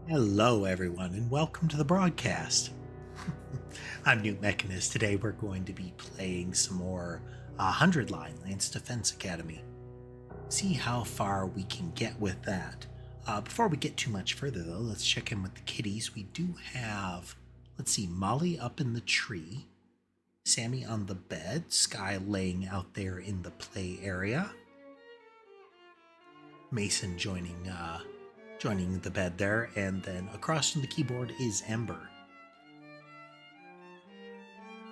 Hello, everyone, and welcome to the broadcast. I'm newtmechanist. Today, we're going to be playing some more 100 Line Lance Defense Academy. See how far we can get with that. Before we get too much further, though, let's check in with the kitties. We do have, let's see, Molly up in the tree, Sammy on the bed, Sky laying out there in the play area, Mason joining the bed there, and then across from the keyboard is Ember.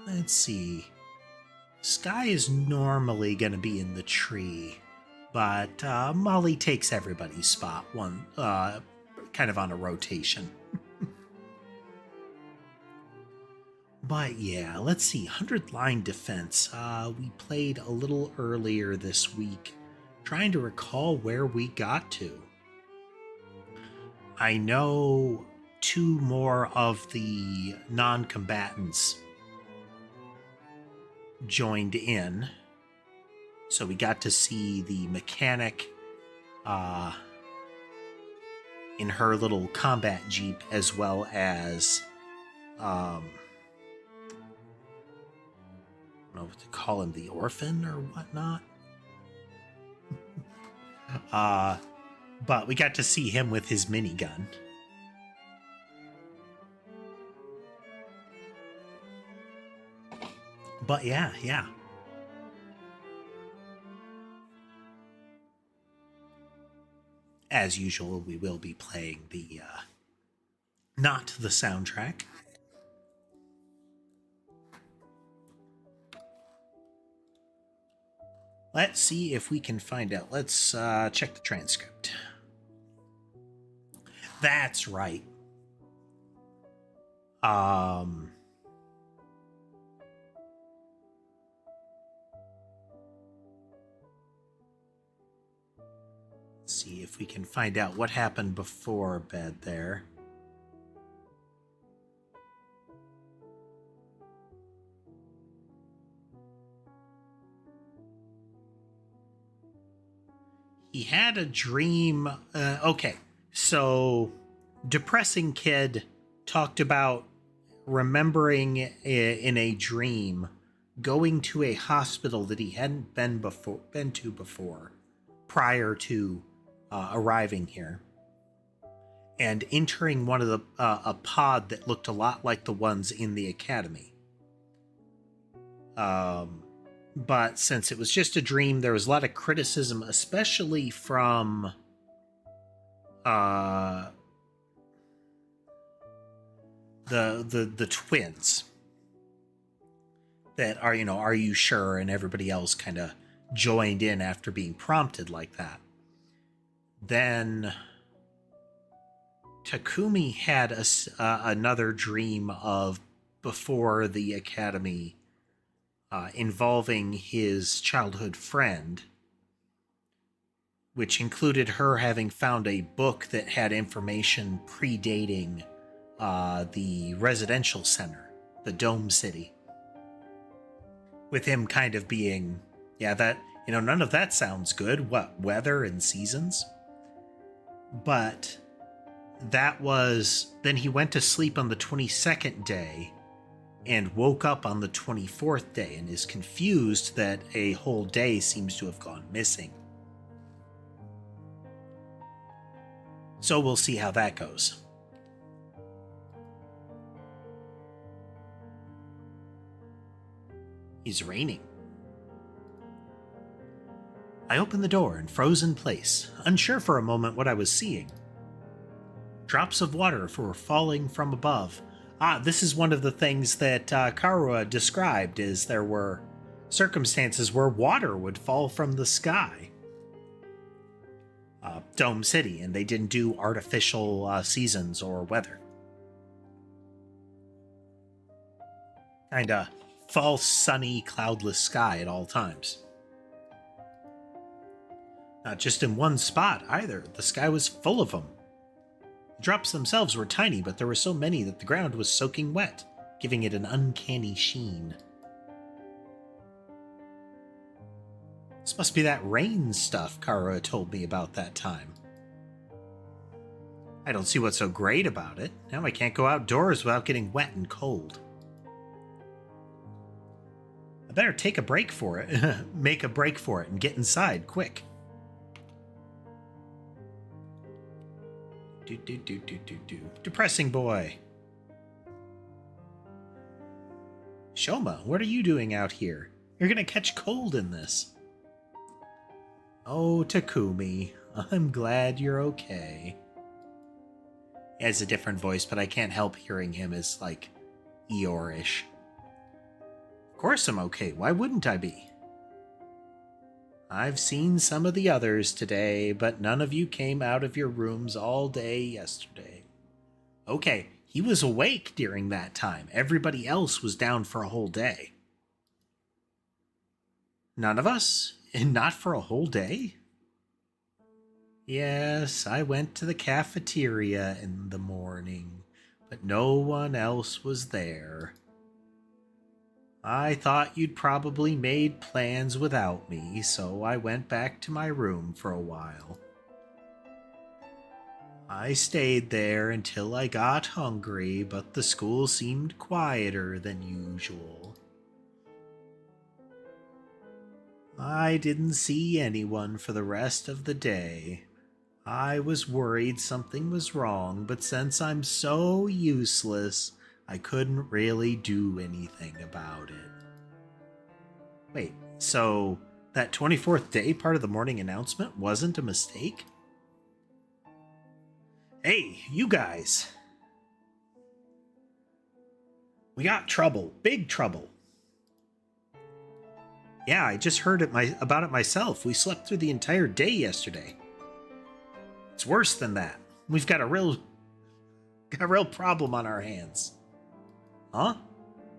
Let's see. Sky is normally going to be in the tree, but Molly takes everybody's spot, kind of on a rotation. But yeah, let's see. 100 line defense. We played a little earlier this week, trying to recall where we got to. I know two more of the non-combatants joined in, so we got to see the mechanic in her little combat jeep, as well as I don't know what to call him, the orphan or whatnot. But we got to see him with his minigun. But yeah. As usual, we will be playing the, not the soundtrack. Let's see if we can find out. Let's check the transcript. That's right. Let's see if we can find out what happened before bed there. He had a dream. Okay, so depressing kid talked about remembering in a dream going to a hospital that he hadn't been to before prior to arriving here, and entering one of the a pod that looked a lot like the ones in the academy. But since it was just a dream, there was a lot of criticism, especially from the twins that are you sure? And everybody else kind of joined in after being prompted like that. Then Takumi had another dream of before the academy, involving his childhood friend, which included her having found a book that had information predating the residential center, the Dome City. With him kind of being, none of that sounds good. What, weather and seasons? But that was, then he went to sleep on the 22nd day and woke up on the 24th day and is confused that a whole day seems to have gone missing. So we'll see how that goes. It's raining. I opened the door and froze in place, unsure for a moment what I was seeing. Drops of water were falling from above. This is one of the things that Karua described, is there were circumstances where water would fall from the sky. Dome City, and they didn't do artificial seasons or weather. Kinda false, sunny, cloudless sky at all times. Not just in one spot, either. The sky was full of them. The drops themselves were tiny, but there were so many that the ground was soaking wet, giving it an uncanny sheen. This must be that rain stuff Kara told me about that time. I don't see what's so great about it. Now I can't go outdoors without getting wet and cold. I better take a break for it. Make a break for it and get inside, quick. Depressing boy. Shoma, what are you doing out here? You're gonna catch cold in this. Oh, Takumi, I'm glad you're okay. He has a different voice, but I can't help hearing him as, like, Eeyore-ish. Of course I'm okay. Why wouldn't I be? I've seen some of the others today, but none of you came out of your rooms all day yesterday. Okay, he was awake during that time. Everybody else was down for a whole day. None of us? And not for a whole day? Yes, I went to the cafeteria in the morning, but no one else was there. I thought you'd probably made plans without me, so I went back to my room for a while. I stayed there until I got hungry, but the school seemed quieter than usual. I didn't see anyone for the rest of the day. I was worried something was wrong, but since I'm so useless, I couldn't really do anything about it. Wait, so that 24th day part of the morning announcement wasn't a mistake? Hey, you guys. We got trouble. Big trouble. Yeah, I just heard about it myself. We slept through the entire day yesterday. It's worse than that. We've got a real problem on our hands. Huh?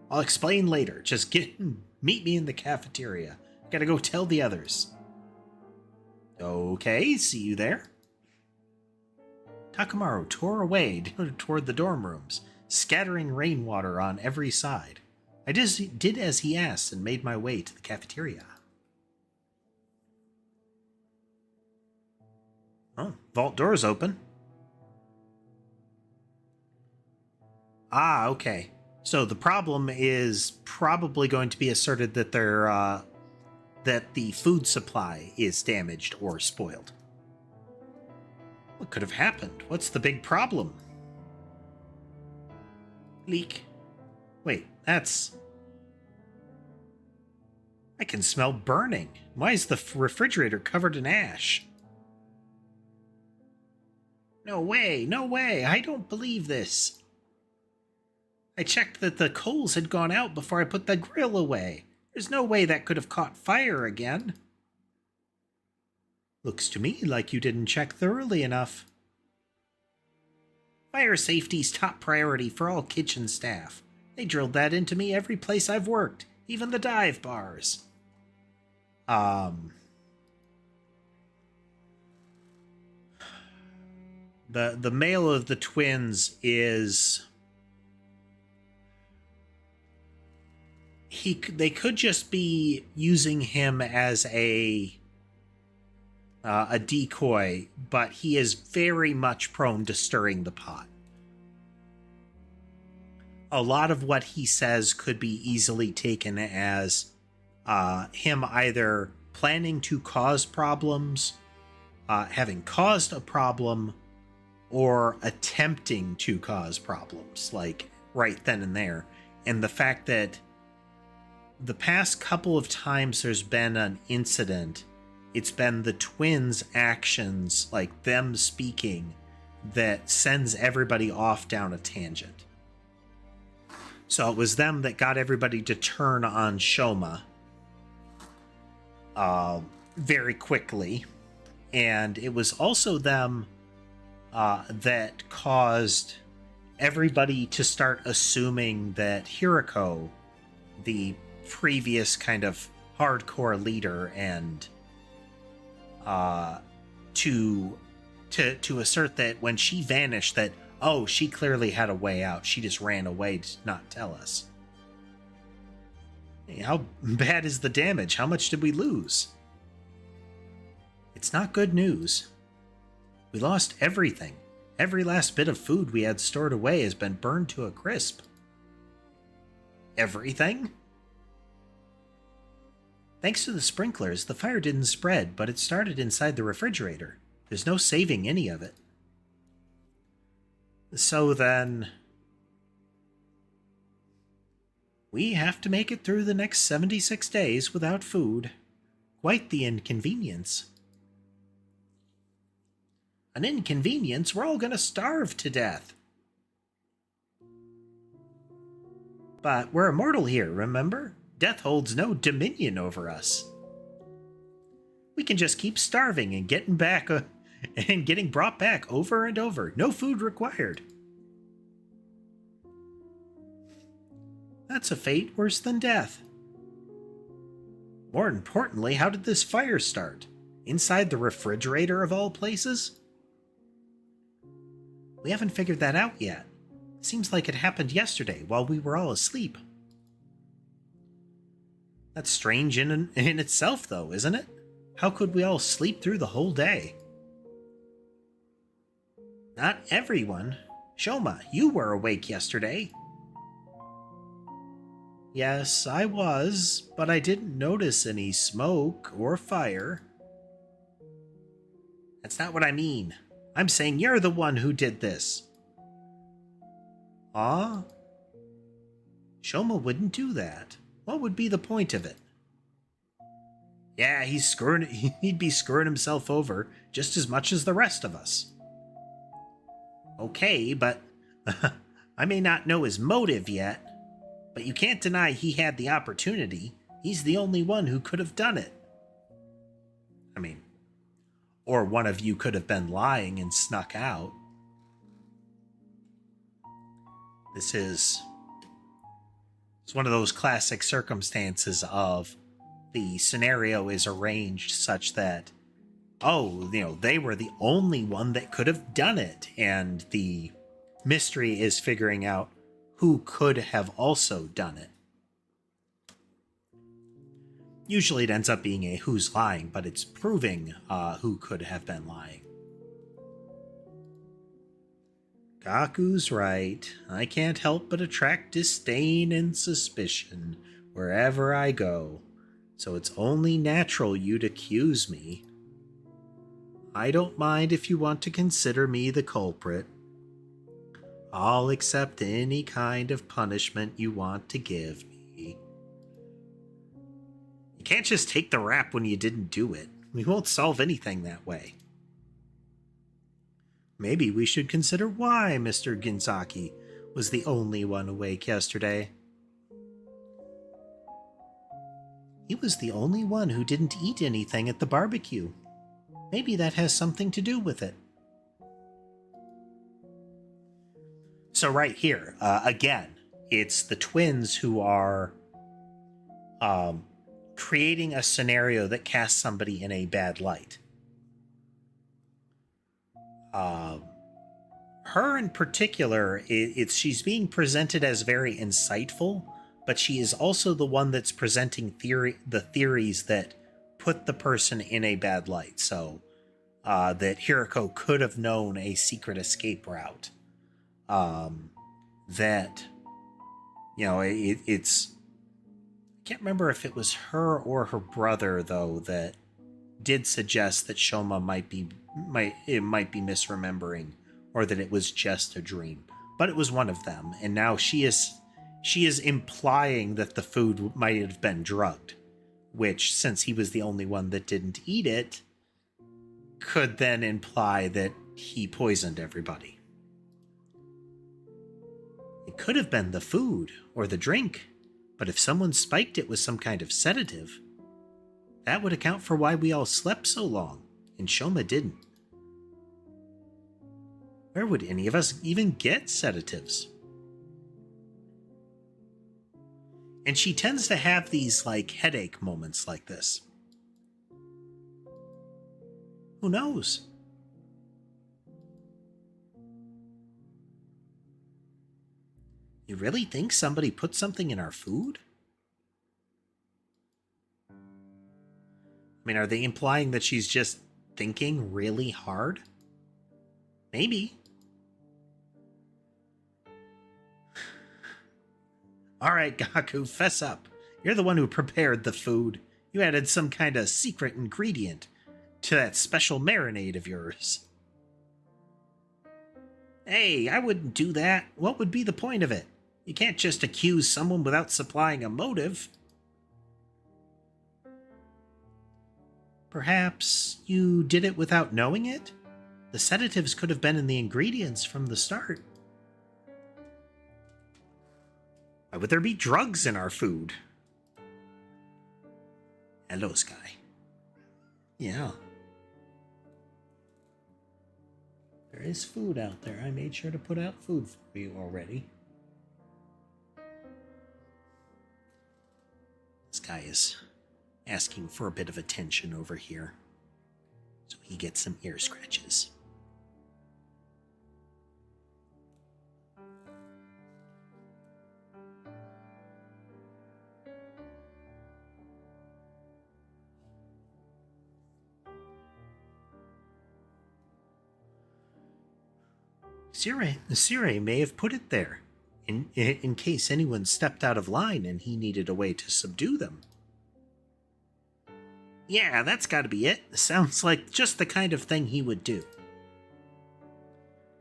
I'll explain later. Just meet me in the cafeteria. Gotta go tell the others. Okay, see you there. Takamaru tore away toward the dorm rooms, scattering rainwater on every side. I just did as he asked and made my way to the cafeteria. Oh, vault door's open. Ah, okay. So the problem is probably going to be asserted that that the food supply is damaged or spoiled. What could have happened? What's the big problem? Leak. Wait, that's... I can smell burning. Why is the refrigerator covered in ash? No way, no way, I don't believe this. I checked that the coals had gone out before I put the grill away. There's no way that could have caught fire again. Looks to me like you didn't check thoroughly enough. Fire safety's top priority for all kitchen staff. They drilled that into me every place I've worked, even the dive bars. The male of the twins is... They could just be using him as a decoy, but he is very much prone to stirring the pot. A lot of what he says could be easily taken as him either planning to cause problems, having caused a problem, or attempting to cause problems, like right then and there. And the fact that the past couple of times there's been an incident, it's been the twins' actions, like them speaking, that sends everybody off down a tangent. So it was them that got everybody to turn on Shoma very quickly. And it was also them that caused everybody to start assuming that Hiriko, the previous kind of hardcore leader, and to assert that when she vanished, that, oh, she clearly had a way out. She just ran away to not tell us. Hey, how bad is the damage? How much did we lose? It's not good news. We lost everything. Every last bit of food we had stored away has been burned to a crisp. Everything? Thanks to the sprinklers, the fire didn't spread, but it started inside the refrigerator. There's no saving any of it. So then, we have to make it through the next 76 days without food. Quite the inconvenience. An inconvenience? We're all gonna starve to death. But we're immortal here, remember? Death holds no dominion over us. We can just keep starving and getting brought back over and over. No food required. That's a fate worse than death. More importantly, how did this fire start? Inside the refrigerator of all places? We haven't figured that out yet. Seems like it happened yesterday while we were all asleep. That's strange in itself, though, isn't it? How could we all sleep through the whole day? Not everyone. Shoma, you were awake yesterday. Yes, I was, but I didn't notice any smoke or fire. That's not what I mean. I'm saying you're the one who did this. Ah? Shoma wouldn't do that. What would be the point of it? Yeah, he'd be screwing himself over just as much as the rest of us. Okay, but I may not know his motive yet, but you can't deny he had the opportunity. He's the only one who could have done it. I mean, or one of you could have been lying and snuck out. It's one of those classic circumstances of the scenario is arranged such that, they were the only one that could have done it, and the mystery is figuring out who could have also done it. Usually it ends up being a who's lying, but it's proving who could have been lying. Gaku's right. I can't help but attract disdain and suspicion wherever I go, so it's only natural you'd accuse me. I don't mind if you want to consider me the culprit. I'll accept any kind of punishment you want to give me. You can't just take the rap when you didn't do it. We won't solve anything that way. Maybe we should consider why Mr. Ginzaki was the only one awake yesterday. He was the only one who didn't eat anything at the barbecue. Maybe that has something to do with it. So right here, again, it's the twins who are creating a scenario that casts somebody in a bad light. Her in particular, she's being presented as very insightful, but she is also the one that's presenting the theories that put the person in a bad light. So that Hiroko could have known a secret escape route. It's I can't remember if it was her or her brother though that did suggest that Shoma might be misremembering, or that it was just a dream. But it was one of them, and now she is implying that the food might have been drugged, which, since he was the only one that didn't eat it, could then imply that he poisoned everybody. It could have been the food or the drink, but if someone spiked it with some kind of sedative, that would account for why we all slept so long, and Shoma didn't. Where would any of us even get sedatives? And she tends to have these, headache moments like this. Who knows? You really think somebody put something in our food? I mean, are they implying that she's just thinking really hard? Maybe. All right, Gaku, fess up. You're the one who prepared the food. You added some kind of secret ingredient to that special marinade of yours. Hey, I wouldn't do that. What would be the point of it? You can't just accuse someone without supplying a motive. Perhaps you did it without knowing it? The sedatives could have been in the ingredients from the start. Why would there be drugs in our food? Hello, Sky. Yeah. There is food out there. I made sure to put out food for you already. This guy is asking for a bit of attention over here, so he gets some ear scratches. Sire may have put it there, in case anyone stepped out of line and he needed a way to subdue them. Yeah, that's gotta be it. Sounds like just the kind of thing he would do.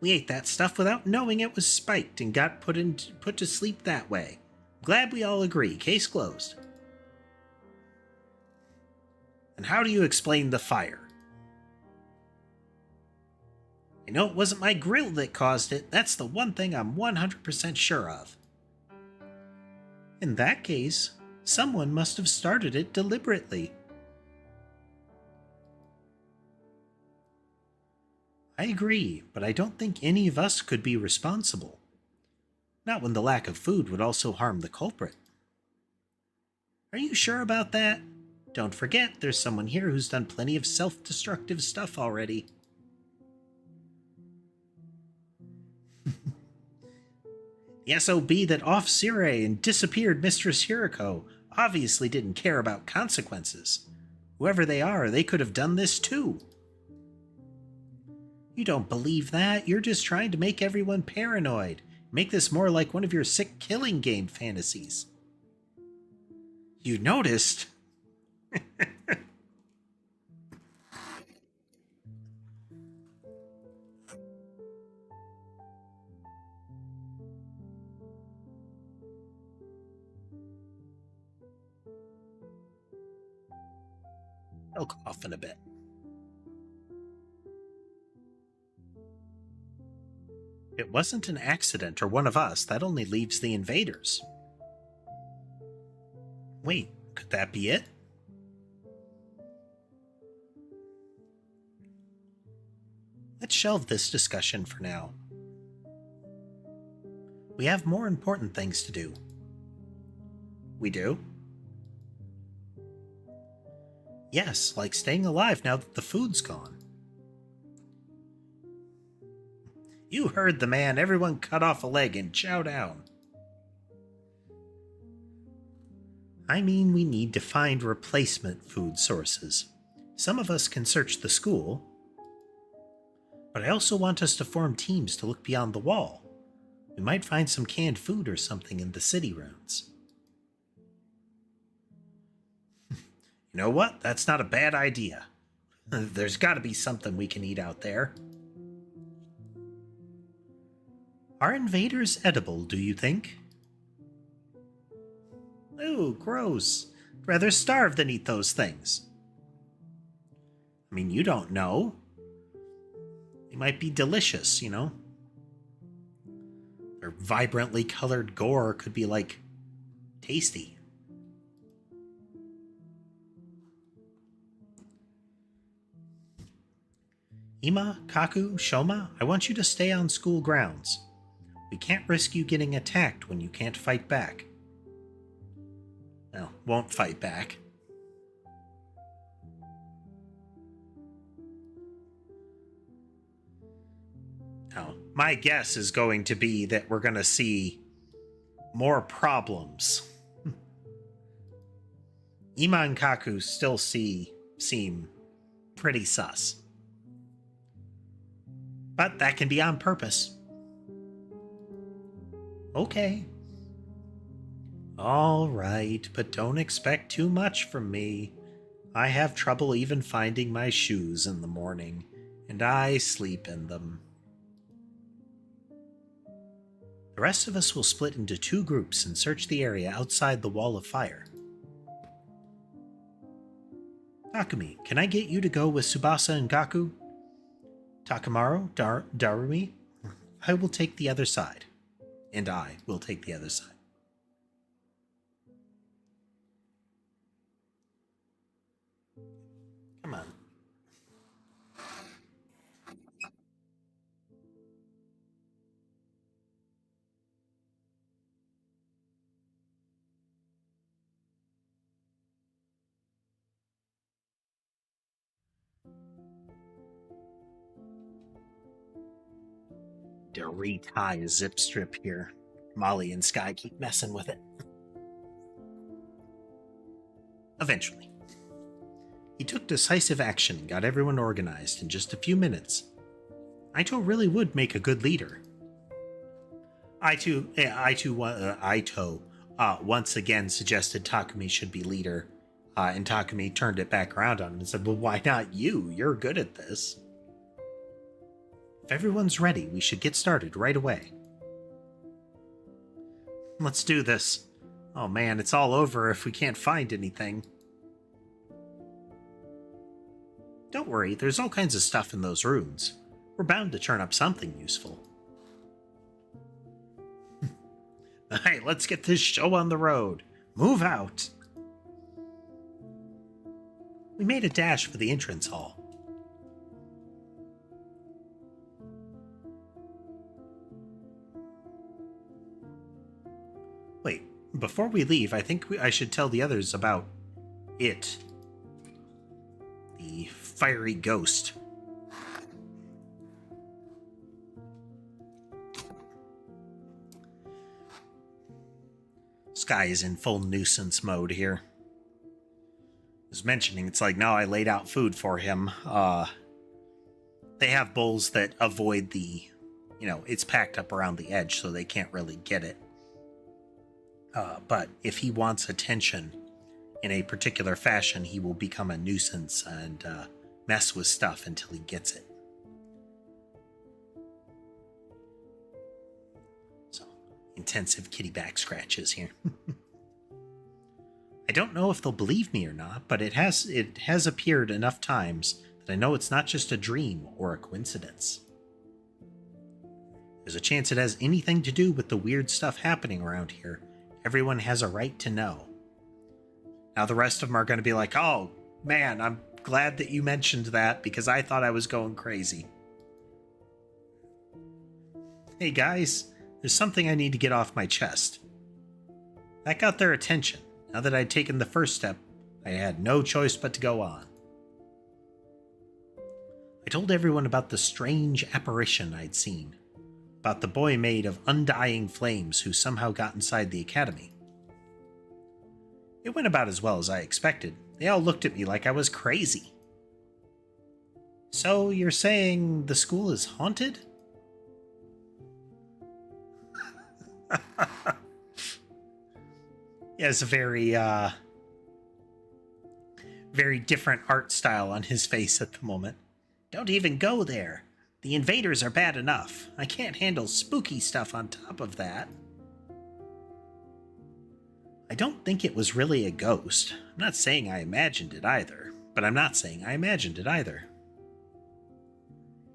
We ate that stuff without knowing it was spiked and got put to sleep that way. Glad we all agree. Case closed. And how do you explain the fire? I know it wasn't my grill that caused it. That's the one thing I'm 100% sure of. In that case, someone must have started it deliberately. I agree, but I don't think any of us could be responsible. Not when the lack of food would also harm the culprit. Are you sure about that? Don't forget, there's someone here who's done plenty of self-destructive stuff already. The SOB that off Sire and disappeared Mistress Hiriko obviously didn't care about consequences. Whoever they are, they could have done this too. You don't believe that? You're just trying to make everyone paranoid. Make this more like one of your sick killing game fantasies. You noticed? I'll cough in a bit. It wasn't an accident or one of us. That only leaves the invaders. Wait, could that be it? Let's shelve this discussion for now. We have more important things to do. We do? Yes, like staying alive now that the food's gone. You heard the man. Everyone cut off a leg and chow down. I mean, we need to find replacement food sources. Some of us can search the school, but I also want us to form teams to look beyond the wall. We might find some canned food or something in the city rounds. You know what? That's not a bad idea. There's got to be something we can eat out there. Are invaders edible, do you think? Ooh, gross. I'd rather starve than eat those things. I mean, you don't know. They might be delicious, you know? Their vibrantly colored gore could be, like, tasty. Ima, Kaku, Shoma, I want you to stay on school grounds. We can't risk you getting attacked when you can't fight back. Well, won't fight back. Now, my guess is going to be that we're going to see more problems. Ima and Kaku still seem pretty sus. But that can be on purpose. Okay. All right, but don't expect too much from me. I have trouble even finding my shoes in the morning, and I sleep in them. The rest of us will split into 2 groups and search the area outside the wall of fire. Takumi, can I get you to go with Tsubasa and Gaku? Takamaru, Darumi, I will take the other side. And I will take the other side. Come on. To retie a zip strip here. Molly and Sky keep messing with it. Eventually. He took decisive action and got everyone organized in just a few minutes. Aito really would make a good leader. Aito once again suggested Takumi should be leader, and Takumi turned it back around on him and said, well, why not you? You're good at this. If everyone's ready, we should get started right away. Let's do this. Oh man, it's all over if we can't find anything. Don't worry, there's all kinds of stuff in those runes. We're bound to turn up something useful. Alright, let's get this show on the road. Move out. We made a dash for the entrance hall. Wait, before we leave, I think I should tell the others about it. The fiery ghost. Sky is in full nuisance mode here. I was mentioning, it's like, no, I laid out food for him. They have bowls that avoid the, it's packed up around the edge, so they can't really get it. But if he wants attention in a particular fashion, he will become a nuisance and mess with stuff until he gets it. So, intensive kitty back scratches here. I don't know if they'll believe me or not, but it has appeared enough times that I know it's not just a dream or a coincidence. There's a chance it has anything to do with the weird stuff happening around here. Everyone has a right to know. Now the rest of them are going to be like, oh, man, I'm glad that you mentioned that because I thought I was going crazy. Hey guys, there's something I need to get off my chest. That got their attention. Now that I'd taken the first step, I had no choice but to go on. I told everyone about the strange apparition I'd seen, about the boy made of undying flames who somehow got inside the academy. It went about as well as I expected. They all looked at me like I was crazy. So you're saying the school is haunted? He has a very different art style on his face at the moment. Don't even go there. The invaders are bad enough. I can't handle spooky stuff on top of that. I don't think it was really a ghost. I'm not saying I imagined it either, but I'm not saying I imagined it either.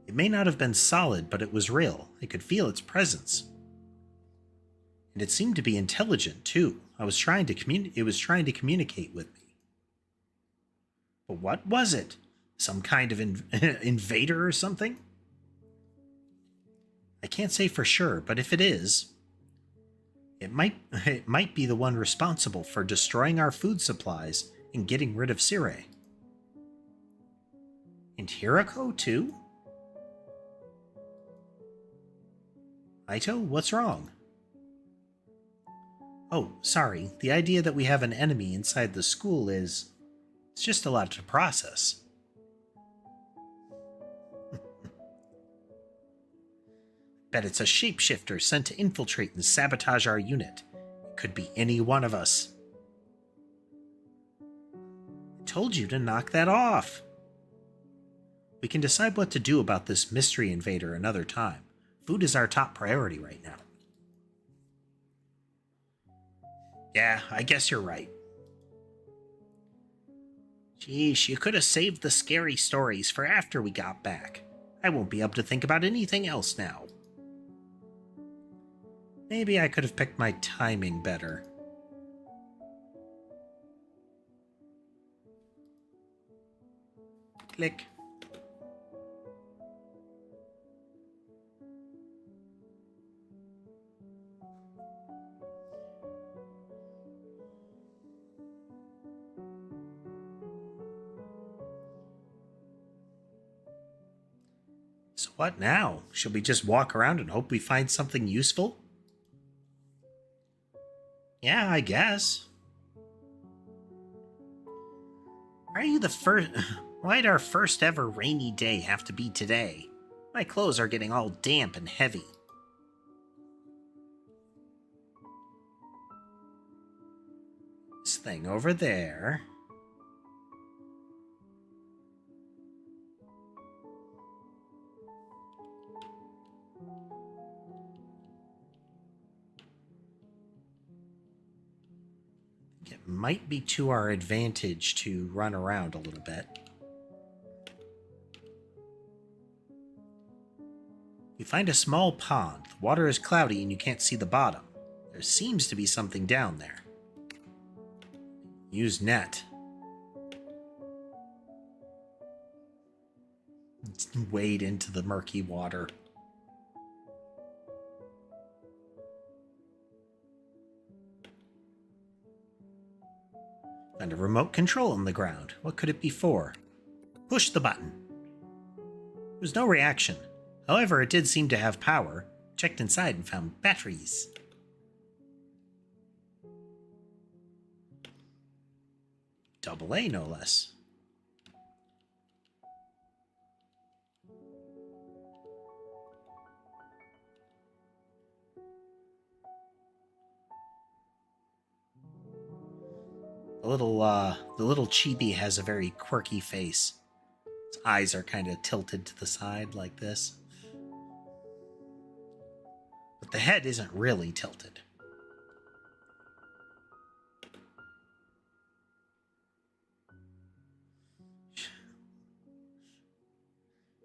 It may not have been solid, but it was real. I could feel its presence. And it seemed to be intelligent, too. It was trying to communicate with me. But what was it? Some kind of invader or something? I can't say for sure, but if it is, it might be the one responsible for destroying our food supplies and getting rid of Sire. And Hirako, too? Aito, what's wrong? Oh, sorry. The idea that we have an enemy inside the school it's just a lot to process. Bet it's a shapeshifter sent to infiltrate and sabotage our unit. Could be any one of us. I told you to knock that off. We can decide what to do about this mystery invader another time. Food is our top priority right now. Yeah, I guess you're right. Geesh, you could have saved the scary stories for after we got back. I won't be able to think about anything else now. Maybe I could have picked my timing better. Click. So what now? Should we just walk around and hope we find something useful? Yeah, I guess. Why'd our first ever rainy day have to be today? My clothes are getting all damp and heavy. This thing over there. It might be to our advantage to run around a little bit. You find a small pond. The water is cloudy and you can't see the bottom. There seems to be something down there. Use net. Wade into the murky water. Find a remote control on the ground. What could it be for? Push the button. There was no reaction. However, it did seem to have power. Checked inside and found batteries. AA, no less. The little chibi has a very quirky face. Its eyes are kind of tilted to the side like this. But the head isn't really tilted.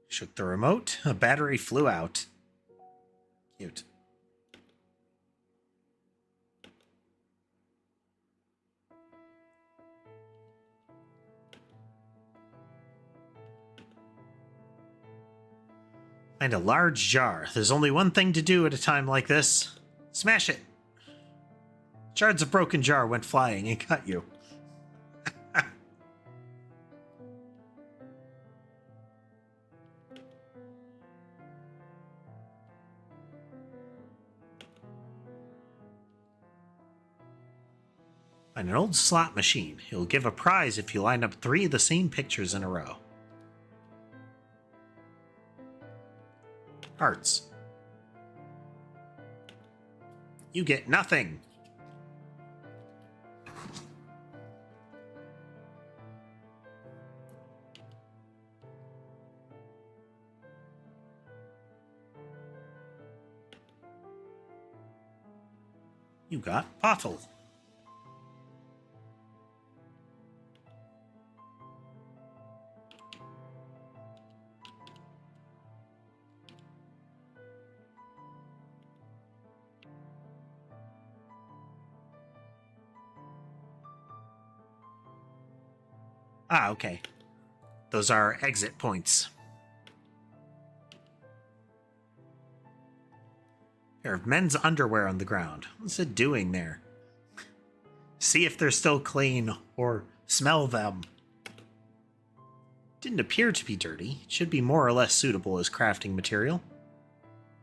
Shook the remote. A battery flew out. Cute. Find a large jar. There's only one thing to do at a time like this. Smash it. Shards of broken jar went flying and cut you. Find an old slot machine. It'll give a prize if you line up 3 of the same pictures in a row. Hearts. You get nothing. You got bottle. Ah, okay. Those are exit points. Pair of men's underwear on the ground. What's it doing there? See if they're still clean, or smell them. Didn't appear to be dirty. It should be more or less suitable as crafting material.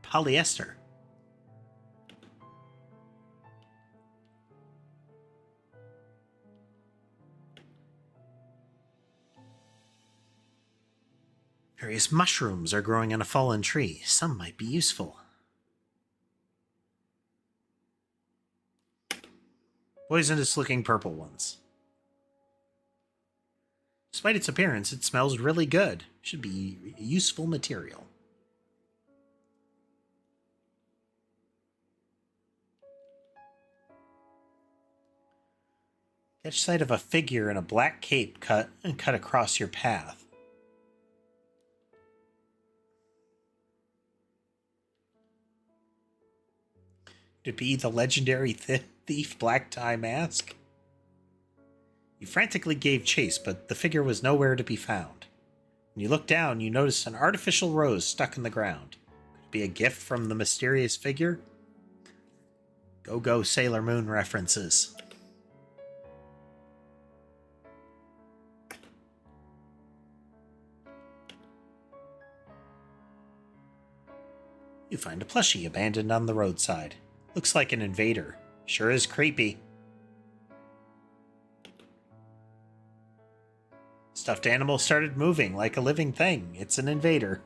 Polyester. Various mushrooms are growing on a fallen tree. Some might be useful. Poisonous-looking purple ones. Despite its appearance, it smells really good. Should be a useful material. Catch sight of a figure in a black cape cut across your path. Could it be the legendary thief Black Tie Mask? You frantically gave chase, but the figure was nowhere to be found. When you looked down, you noticed an artificial rose stuck in the ground. Could it be a gift from the mysterious figure? Go Sailor Moon references. You find a plushie abandoned on the roadside. Looks like an invader. Sure is creepy. Stuffed animal started moving like a living thing. It's an invader.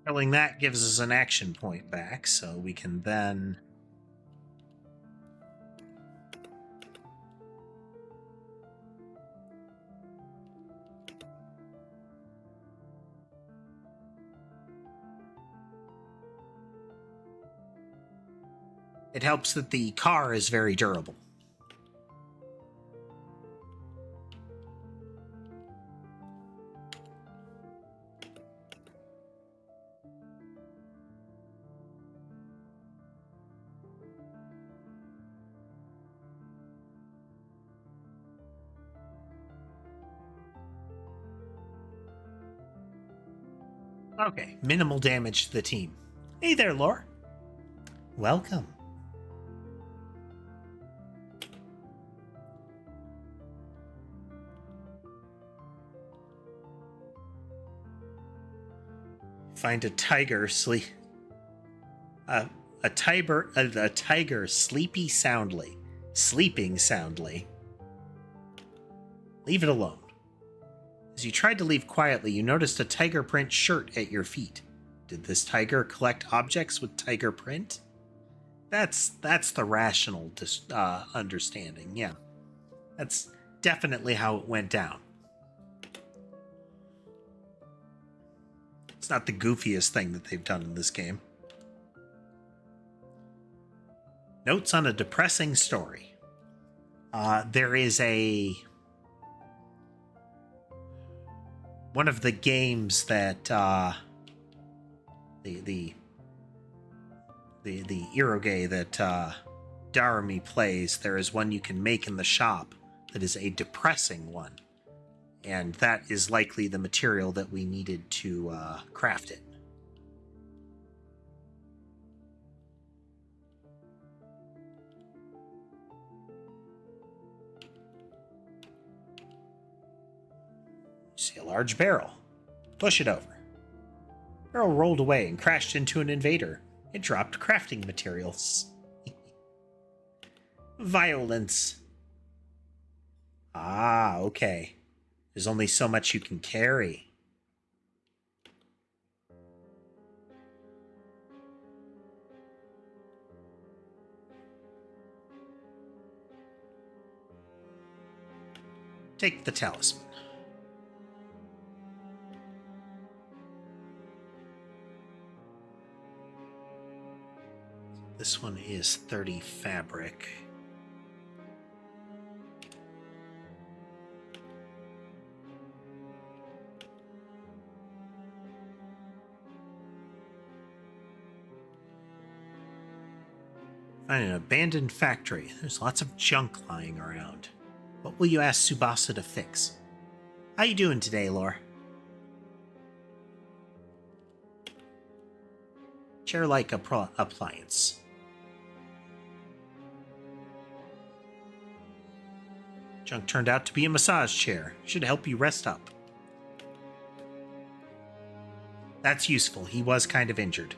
Killing that gives us an action point back, so we can then... It helps that the car is very durable. Okay, minimal damage to the team. Hey there, Lore. Welcome. Find a tiger a tiger sleeping soundly. Leave it alone. As you tried to leave quietly, you noticed a tiger print shirt at your feet. Did this tiger collect objects with tiger print? That's the rational understanding, yeah. That's definitely how it went down. It's not the goofiest thing that they've done in this game. Notes on a depressing story. There is one of the games that the eroge that Darami plays, there is one you can make in the shop that is a depressing one. And that is likely the material that we needed to craft it. See a large barrel. Push it over. Barrel rolled away and crashed into an invader. It dropped crafting materials. Violence. Ah, okay. There's only so much you can carry. Take the talisman. This one is 30 fabric. Find an abandoned factory. There's lots of junk lying around. What will you ask Tsubasa to fix? How you doing today, Lore? Chair-like appliance. Junk turned out to be a massage chair. Should help you rest up. That's useful. He was kind of injured.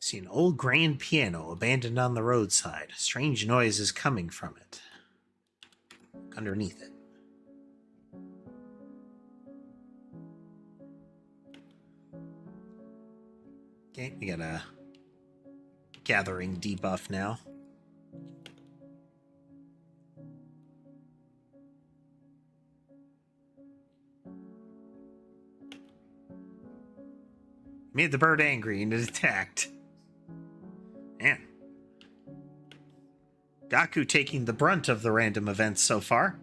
See an old grand piano abandoned on the roadside. Strange noise is coming from it. Look underneath it. Okay, we got a gathering debuff now. Made the bird angry and it attacked. Man. Gaku taking the brunt of the random events so far.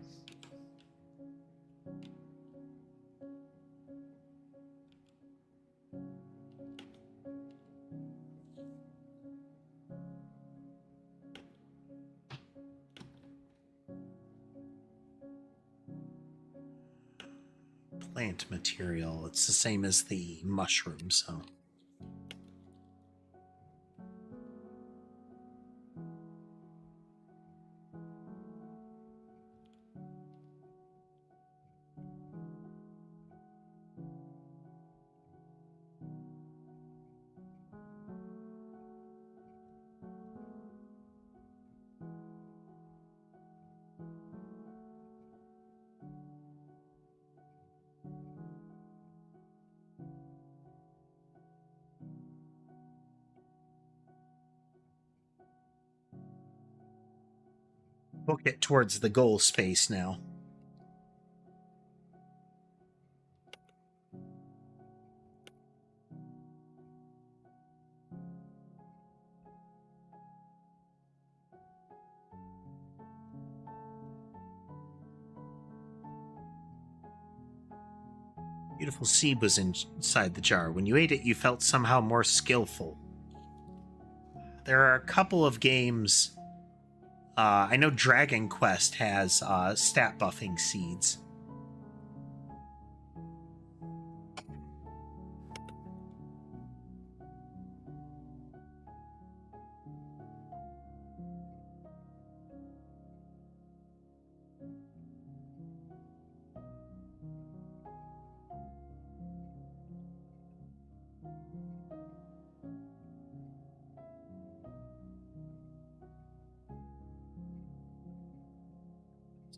Plant material. It's the same as the mushroom, so... Book it towards the goal space now. Beautiful seed was inside the jar. When you ate it, you felt somehow more skillful. There are a couple of games... I know Dragon Quest has stat buffing seeds.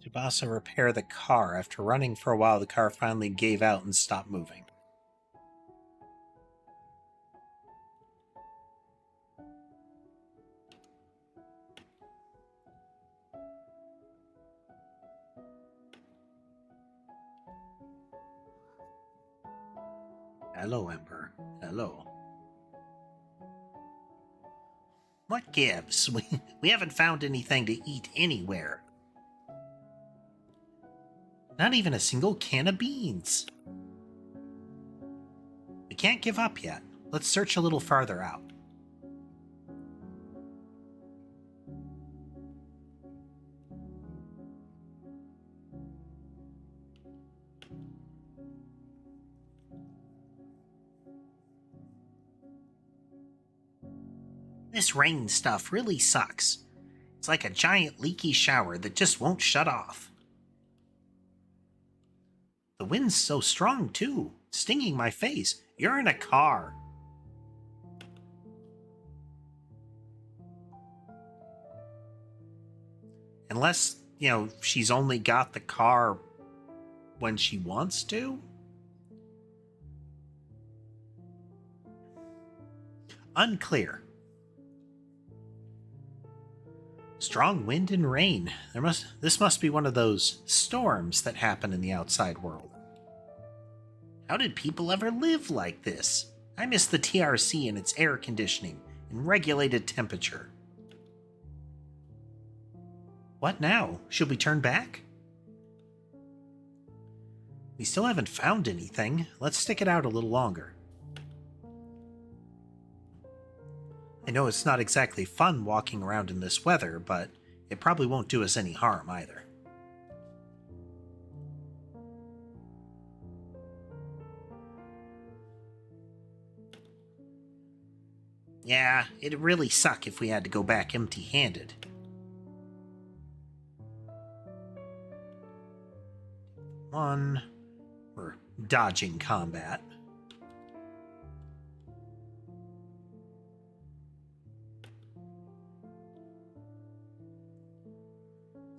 Tsubasa repair the car. After running for a while, the car finally gave out and stopped moving. Hello, Ember. Hello. What gives? We haven't found anything to eat anywhere. Not even a single can of beans. We can't give up yet. Let's search a little farther out. This rain stuff really sucks. It's like a giant leaky shower that just won't shut off. The wind's so strong, too. Stinging my face. You're in a car. Unless, she's only got the car when she wants to? Unclear. Strong wind and rain. This must be one of those storms that happen in the outside world. How did people ever live like this? I miss the TRC and its air conditioning and regulated temperature. What now? Should we turn back? We still haven't found anything. Let's stick it out a little longer. I know it's not exactly fun walking around in this weather, but it probably won't do us any harm either. Yeah, it'd really suck if we had to go back empty-handed. We're dodging combat.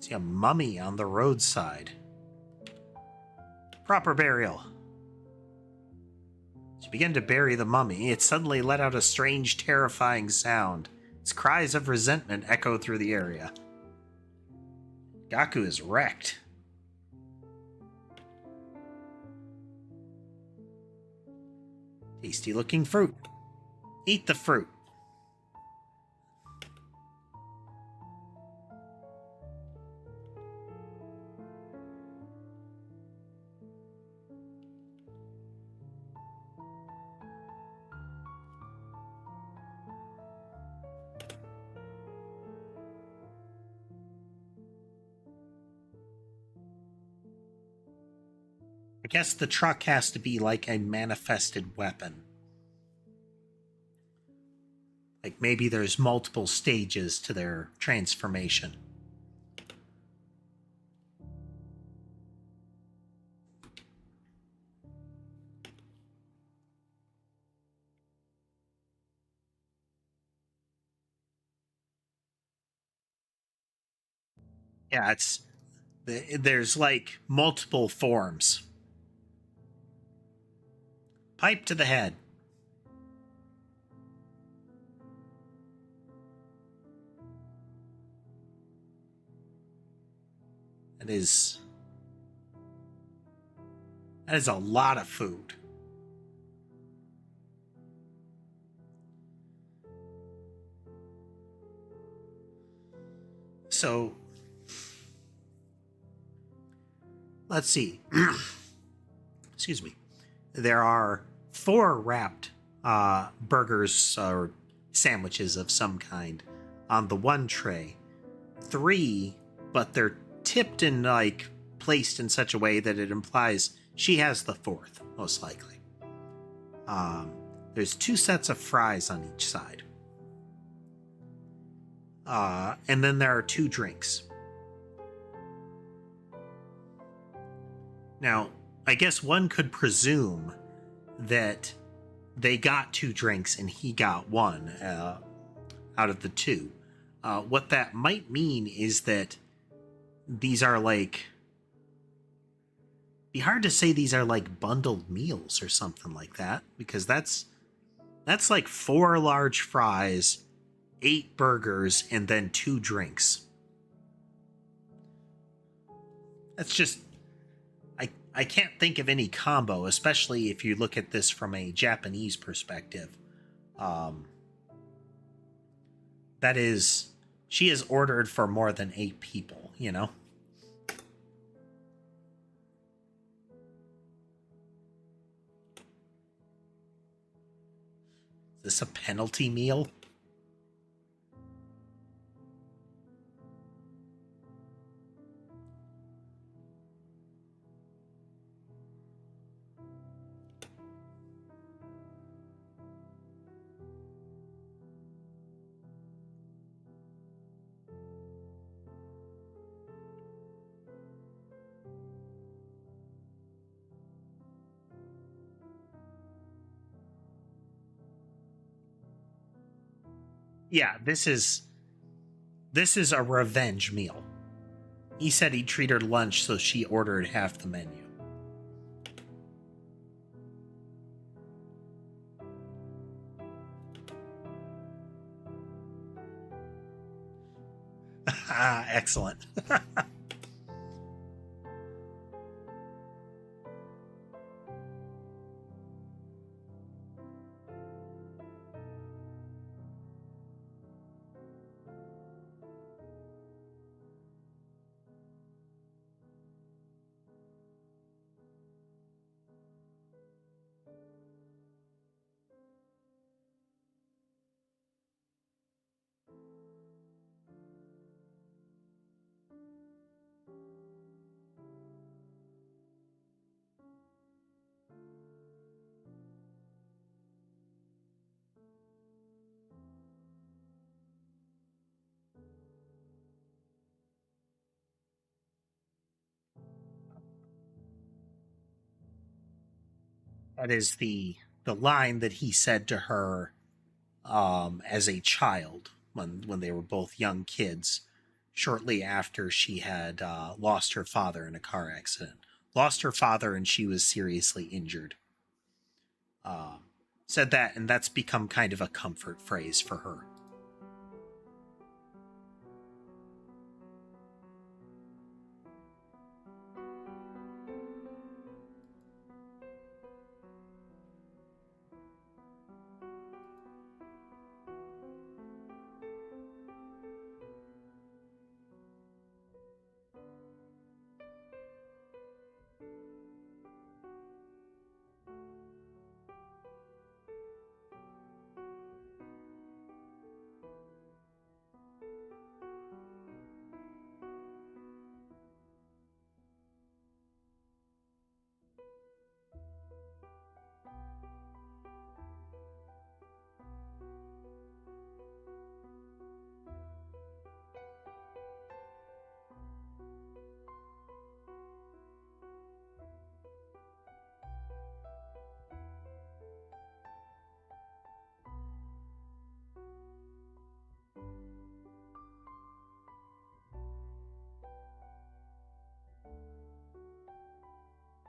See a mummy on the roadside. Proper burial. As you begin to bury the mummy, it suddenly let out a strange, terrifying sound. Its cries of resentment echo through the area. Gaku is wrecked. Tasty looking fruit. Eat the fruit. I guess the truck has to be like a manifested weapon. Like maybe there's multiple stages to their transformation. Yeah, there's like multiple forms. Pipe to the head. That is a lot of food. So, let's see. Excuse me. There are 4 wrapped burgers or sandwiches of some kind on the one tray. 3, but they're tipped and like placed in such a way that it implies she has the 4th, most likely. There's 2 sets of fries on each side. And then there are 2 drinks. Now, I guess one could presume that they got 2 drinks and he got 1 out of the 2. What that might mean is that these are like... It'd be hard to say these are like bundled meals or something like that, because that's like 4 large fries, 8 burgers, and then 2 drinks. That's just... I can't think of any combo, especially if you look at this from a Japanese perspective. That is... She has ordered for more than 8 people, you know? Is this a penalty meal? Yeah, this is a revenge meal. He said he'd treat her to lunch, so she ordered half the menu. Excellent. That is the line that he said to her as a child when they were both young kids, shortly after she had lost her father in a car accident. Lost her father and she was seriously injured. Said that, and that's become kind of a comfort phrase for her.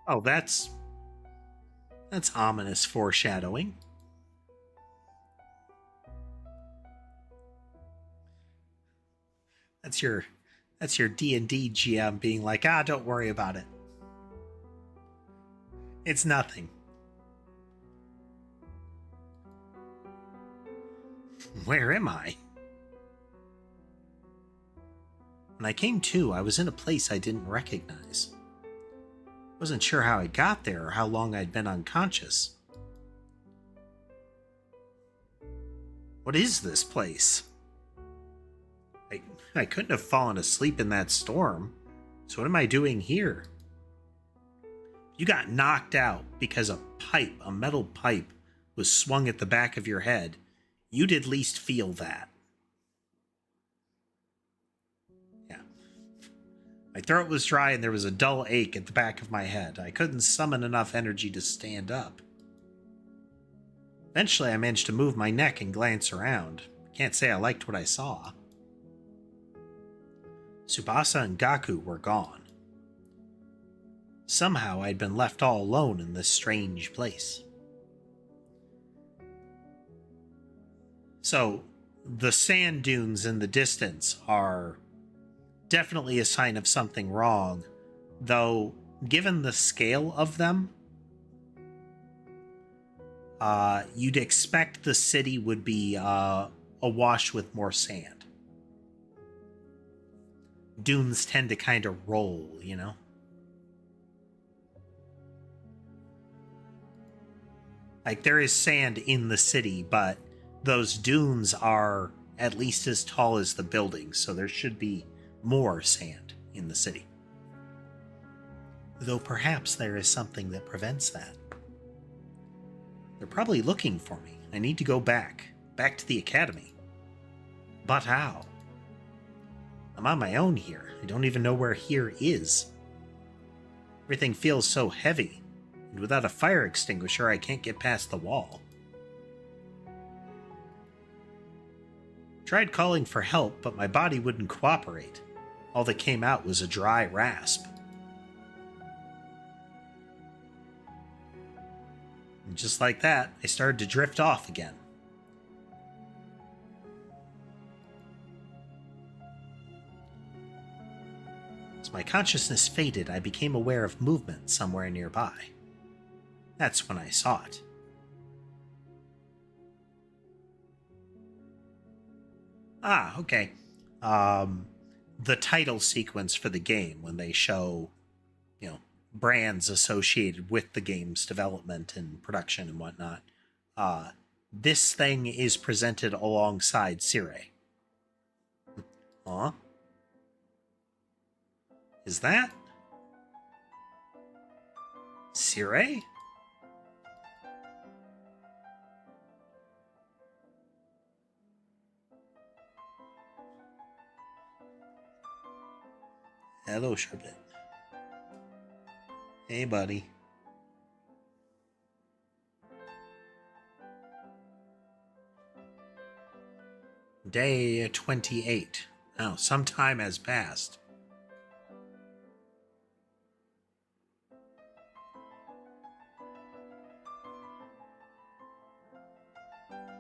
Oh, that's ominous foreshadowing. That's your D&D GM being like, don't worry about it. It's nothing. Where am I? When I came to, I was in a place I didn't recognize. Wasn't sure how I got there or how long I'd been unconscious. What is this place? I couldn't have fallen asleep in that storm, so what am I doing here? You got knocked out because a metal pipe, was swung at the back of your head. You'd at least feel that. Yeah. My throat was dry and there was a dull ache at the back of my head. I couldn't summon enough energy to stand up. Eventually, I managed to move my neck and glance around. Can't say I liked what I saw. Tsubasa and Gaku were gone. Somehow I'd been left all alone in this strange place. So, the sand dunes in the distance are definitely a sign of something wrong, though given the scale of them, you'd expect the city would be awash with more sand. Dunes tend to kind of roll, you know? Like, there is sand in the city, but those dunes are at least as tall as the buildings, so there should be more sand in the city. Though perhaps there is something that prevents that. They're probably looking for me. I need to go back to the academy. But how? I'm on my own here. I don't even know where here is. Everything feels so heavy, and without a fire extinguisher, I can't get past the wall. Tried calling for help, but my body wouldn't cooperate. All that came out was a dry rasp. And just like that, I started to drift off again. As my consciousness faded, I became aware of movement somewhere nearby. That's when I saw it. Ah, okay. The title sequence for the game, when they show, brands associated with the game's development and production and whatnot, this thing is presented alongside Sire. Huh? Is that Sire? Hello, Sherbet. Hey, buddy. Day 28. Oh, some time has passed.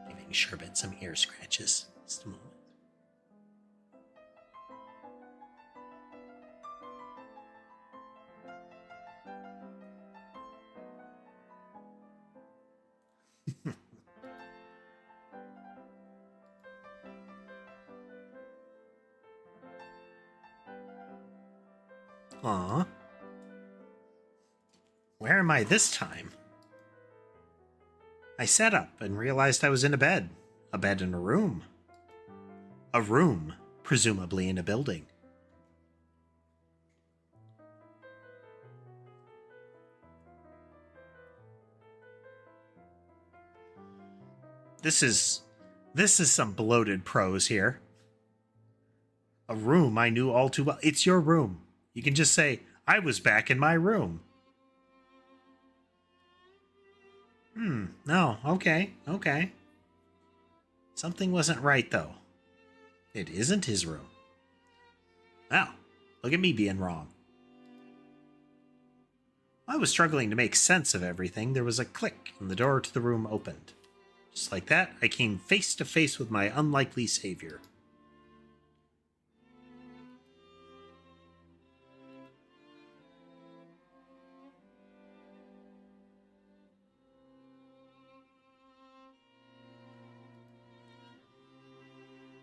Giving Sherbet some ear scratches. Just a moment. Aw. Where am I this time? I sat up and realized I was in a bed. A bed in a room. A room, presumably in a building. This is some bloated prose here. A room I knew all too well. It's your room. You can just say, I was back in my room. No, okay. Something wasn't right, though. It isn't his room. Wow, look at me being wrong. I was struggling to make sense of everything. There was a click, and the door to the room opened. Just like that, I came face to face with my unlikely savior.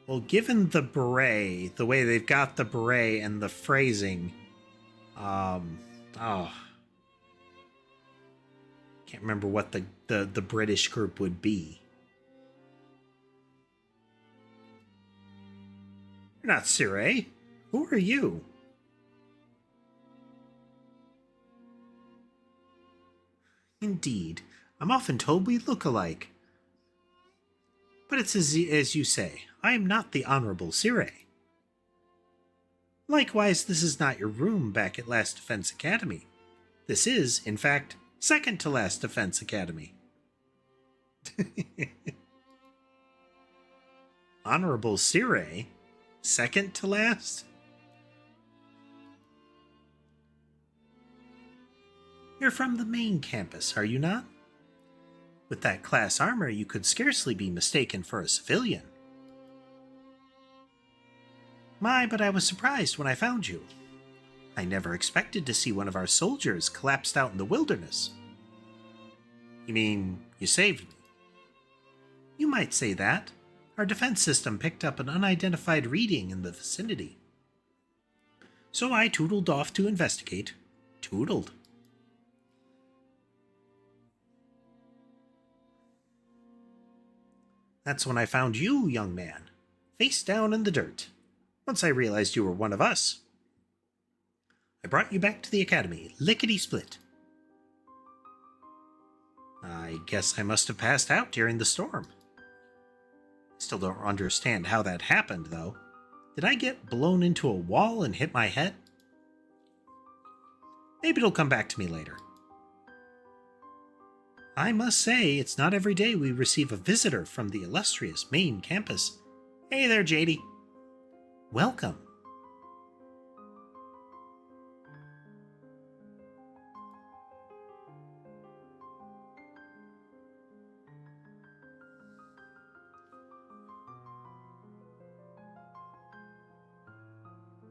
Well, given the beret, the way they've got the beret and the phrasing, can't remember what the British group would be. You're not Sire. Who are you? Indeed. I'm often told we look alike. But it's as you say. I am not the Honorable Sire. Likewise, this is not your room back at Last Defense Academy. This is, in fact, second to Last Defense Academy. Honorable Sire? Second to last? You're from the main campus, are you not? With that class armor, you could scarcely be mistaken for a civilian. My, but I was surprised when I found you. I never expected to see one of our soldiers collapsed out in the wilderness. You mean, you saved me? You might say that. Our defense system picked up an unidentified reading in the vicinity. So I tootled off to investigate. Tootled. That's when I found you, young man, face down in the dirt. Once I realized you were one of us, I brought you back to the academy, lickety-split. I guess I must have passed out during the storm. Still don't understand how that happened, though. Did I get blown into a wall and hit my head? Maybe it'll come back to me later. I must say, it's not every day we receive a visitor from the illustrious main campus. Hey there, JD. Welcome.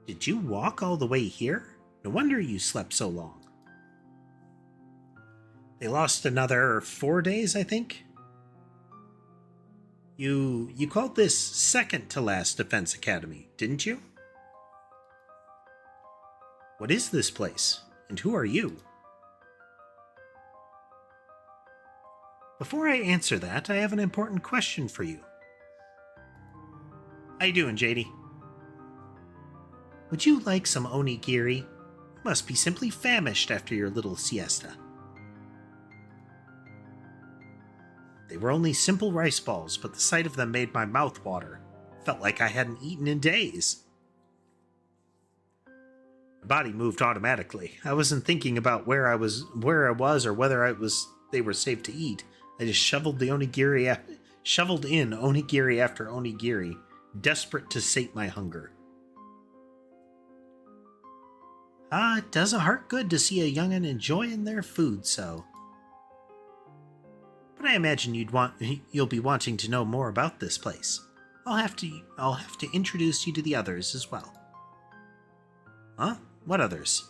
Did you walk all the way here? No wonder you slept so long. They lost another 4 days, I think? You called this second to last defense academy, didn't you? What is this place? And who are you? Before I answer that, I have an important question for you. How you doing, JD? Would you like some onigiri? You must be simply famished after your little siesta. They were only simple rice balls, but the sight of them made my mouth water. Felt like I hadn't eaten in days. My body moved automatically. I wasn't thinking about where I was or whether they were safe to eat. I just shoveled in onigiri after onigiri, desperate to sate my hunger. It does a heart good to see a young'un enjoying their food so. But I imagine you'll be wanting to know more about this place. I'll have to introduce you to the others as well. Huh? What others?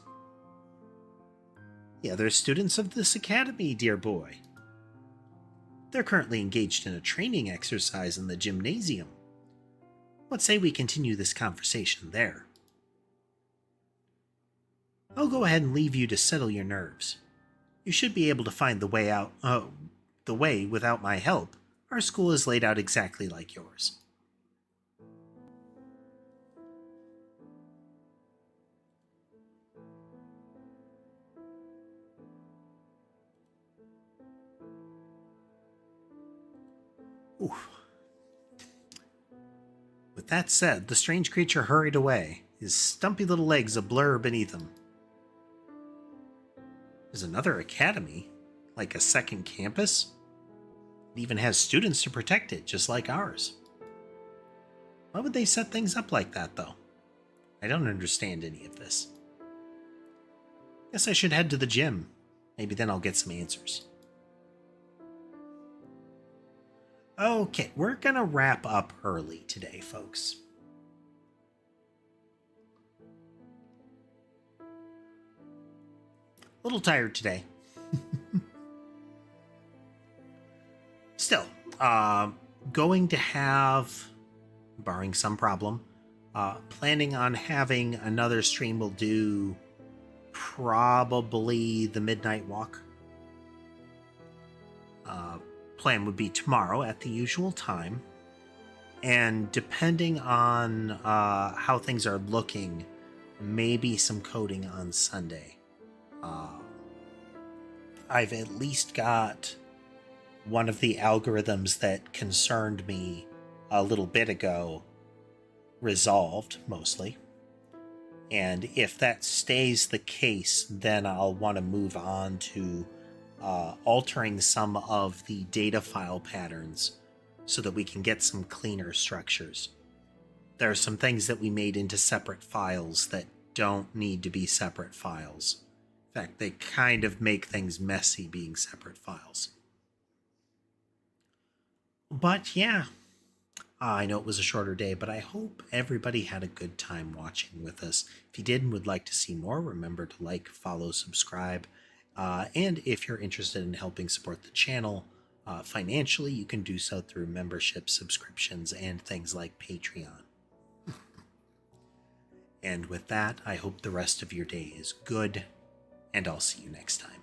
The other students of this academy, dear boy. They're currently engaged in a training exercise in the gymnasium. What say we continue this conversation there? I'll go ahead and leave you to settle your nerves. You should be able to find the way without my help. Our school is laid out exactly like yours. Oof. With that said, the strange creature hurried away, his stumpy little legs a blur beneath him. There's another academy, like a second campus. It even has students to protect it, just like ours. Why would they set things up like that, though? I don't understand any of this. Guess I should head to the gym. Maybe then I'll get some answers. Okay, we're gonna wrap up early today, folks. A little tired today. Still, going to have, barring some problem, planning on having another stream. We'll do probably the midnight walk. Plan would be tomorrow at the usual time, and depending on how things are looking, maybe some coding on Sunday. I've at least got one of the algorithms that concerned me a little bit ago resolved, mostly. And if that stays the case, then I'll want to move on to altering some of the data file patterns so that we can get some cleaner structures. There are some things that we made into separate files that don't need to be separate files. In fact, they kind of make things messy being separate files. But yeah, I know it was a shorter day, but I hope everybody had a good time watching with us. If you did and would like to see more, remember to like, follow, subscribe. And if you're interested in helping support the channel financially, you can do so through membership subscriptions and things like Patreon. And with that, I hope the rest of your day is good, and I'll see you next time.